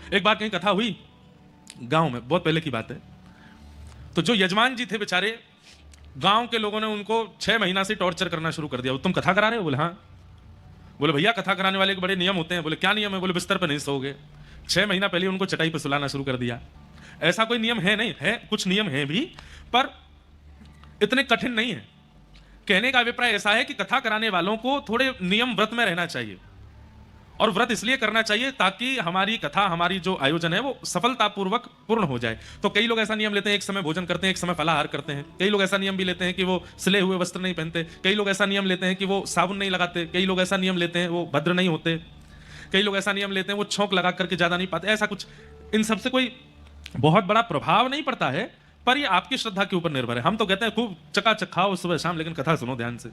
एक बार कहीं कथा हुई गांव में, बहुत पहले की बात है। तो जो यजमान जी थे बेचारे, गांव के लोगों ने उनको 6 महीना से टॉर्चर करना शुरू कर दिया। तुम कथा करा रहे हो? बोले हाँ। बोले भैया कथा कराने वाले के बड़े नियम होते हैं। बोले क्या नियम है? बोले बिस्तर पर नहीं सोओगे। 6 महीना पहले उनको चटाई पर सुलाना शुरू कर दिया। ऐसा कोई नियम है नहीं है, कुछ नियम है भी, पर इतने कठिन नहीं है। कहने का अभिप्राय ऐसा है कि कथा कराने वालों को थोड़े नियम व्रत में रहना चाहिए, और व्रत इसलिए करना चाहिए ताकि हमारी कथा, हमारी जो आयोजन है वो सफलतापूर्वक पूर्ण हो जाए। तो कई लोग ऐसा नियम लेते हैं, एक समय भोजन करते हैं, एक समय फलाहार करते हैं। कई लोग ऐसा नियम भी लेते हैं कि वो सिले हुए वस्त्र नहीं पहनते। कई लोग ऐसा नियम लेते हैं कि वो साबुन नहीं लगाते। कई लोग ऐसा नियम लेते हैं वो भद्र नहीं होते। कई लोग ऐसा नियम लेते हैं वो छोंक लगा करके ज्यादा नहीं पाते। ऐसा कुछ इन सबसे कोई बहुत बड़ा प्रभाव नहीं पड़ता है, पर ये आपकी श्रद्धा के ऊपर निर्भर है। हम तो कहते हैं खूब चकाचक खाओ सुबह शाम, लेकिन कथा सुनो ध्यान से।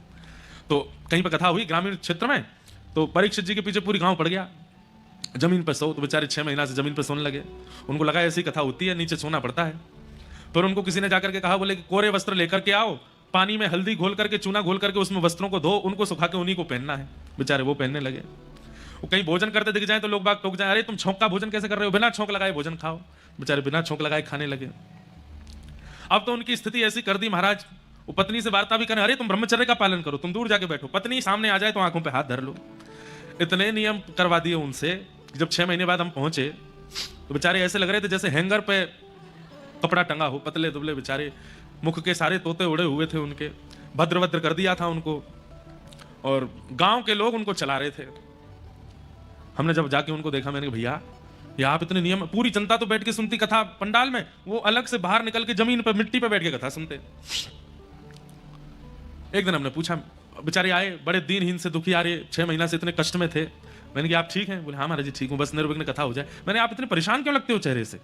तो कहीं पर कथा हुई ग्रामीण क्षेत्र में, तो परीक्षित जी के पीछे पूरी गांव पड़ गया, जमीन पर सो। तो बेचारे 6 महीना से जमीन पर सोने लगे। उनको लगा ऐसी कथा होती है, नीचे सोना पड़ता है। पर उनको किसी ने जाकर के कहा, बोले कि कोरे वस्त्र लेकर के आओ, पानी में हल्दी घोल करके, चूना घोल करके उसमें वस्त्रों को धो, उनको सुखा के उन्हीं को पहनना है। बेचारे वो पहनने लगे। वो कहीं भोजन करते दिख जाए तो लोग बाग टोक जाए, अरे तुम छोंक का भोजन कैसे कर रहे हो, बिना छोंक लगाए भोजन खाओ। बेचारे बिना छोंक लगाए खाने लगे। अब तो उनकी स्थिति ऐसी कर दी महाराज, वो पत्नी से वार्ता भी करें, अरे तुम ब्रह्मचर्य का पालन करो, तुम दूर जाके बैठो। पत्नी सामने आ जाए तो आंखों पे हाथ धर लो। इतने नियम करवा दिए उनसे। जब 6 महीने बाद हम पहुंचे तो बेचारे ऐसे लग रहे थे जैसे हैंगर पे कपड़ा टंगा हो, पतले दुबले बेचारे, मुख के सारे तोते उड़े हुए थे उनके, भद्र भद्र कर दिया था उनको, और गांव के लोग उनको चला रहे थे। हमने जब जाके उनको देखा, मैंने कहा भैया ये आप इतने नियम, पूरी जनता तो बैठ के सुनती कथा पंडाल में, वो अलग से बाहर निकल के जमीन पर मिट्टी पर बैठ के कथा सुनते। एक दिन हमने पूछा, बेचारे आए बड़े दीनहीन से दुखी आ रहे, 6 महीना से इतने कष्ट में थे। मैंने कहा आप ठीक हैं? बोले हाँ महाराज जी ठीक हूँ, बस निर्विघ्न कथा हो जाए। मैंने आप इतने परेशान क्यों लगते हो चेहरे से?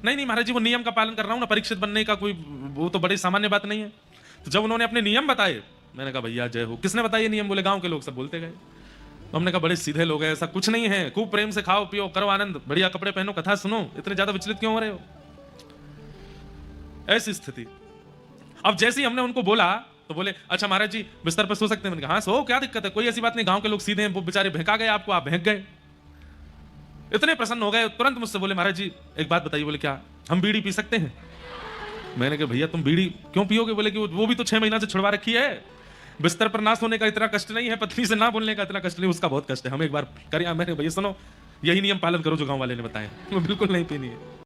नहीं नहीं महाराज जी, वो नियम का पालन कर रहा हूँ ना, परीक्षित बनने का कोई वो तो बड़ी सामान्य बात नहीं है। तो जब उन्होंने अपने नियम बताए, मैंने कहा भैया जय हो। किसने बताए नियम? बोले गांव के लोग सब बोलते गए। तो हमने कहा बड़े सीधे लोग हैं, ऐसा कुछ नहीं है, खूब प्रेम से खाओ पियो, करो आनंद, बढ़िया कपड़े पहनो, कथा सुनो, इतने ज्यादा विचलित क्यों हो रहे हो? ऐसी स्थिति। अब जैसे ही हमने उनको बोला तो बोले अच्छा महाराज जी बिस्तर पर सो सकते हैं? मैंने कहा हाँ सो, क्या दिक्कत है, कोई ऐसी बात नहीं, गांव के लोग सीधे हैं, वो बेचारे भहका गए आपको, आप बहक गए। इतने प्रसन्न हो गए, तुरंत मुझसे बोले महाराज जी एक बात बताइए। बोले क्या? हम बीड़ी पी सकते हैं? मैंने कहा भैया तुम बीड़ी क्यों पियोगे? बोले कि वो भी तो 6 महीना से छुड़वा रखी है। बिस्तर पर ना सोने का इतना कष्ट नहीं है, पत्नी से ना बोलने का इतना कष्ट नहीं, उसका बहुत कष्ट है, हम एक बार करें। मैंने भैया सुनो, यही नियम पालन करो जो गांव वाले ने बताए। बिल्कुल नहीं पीनी है।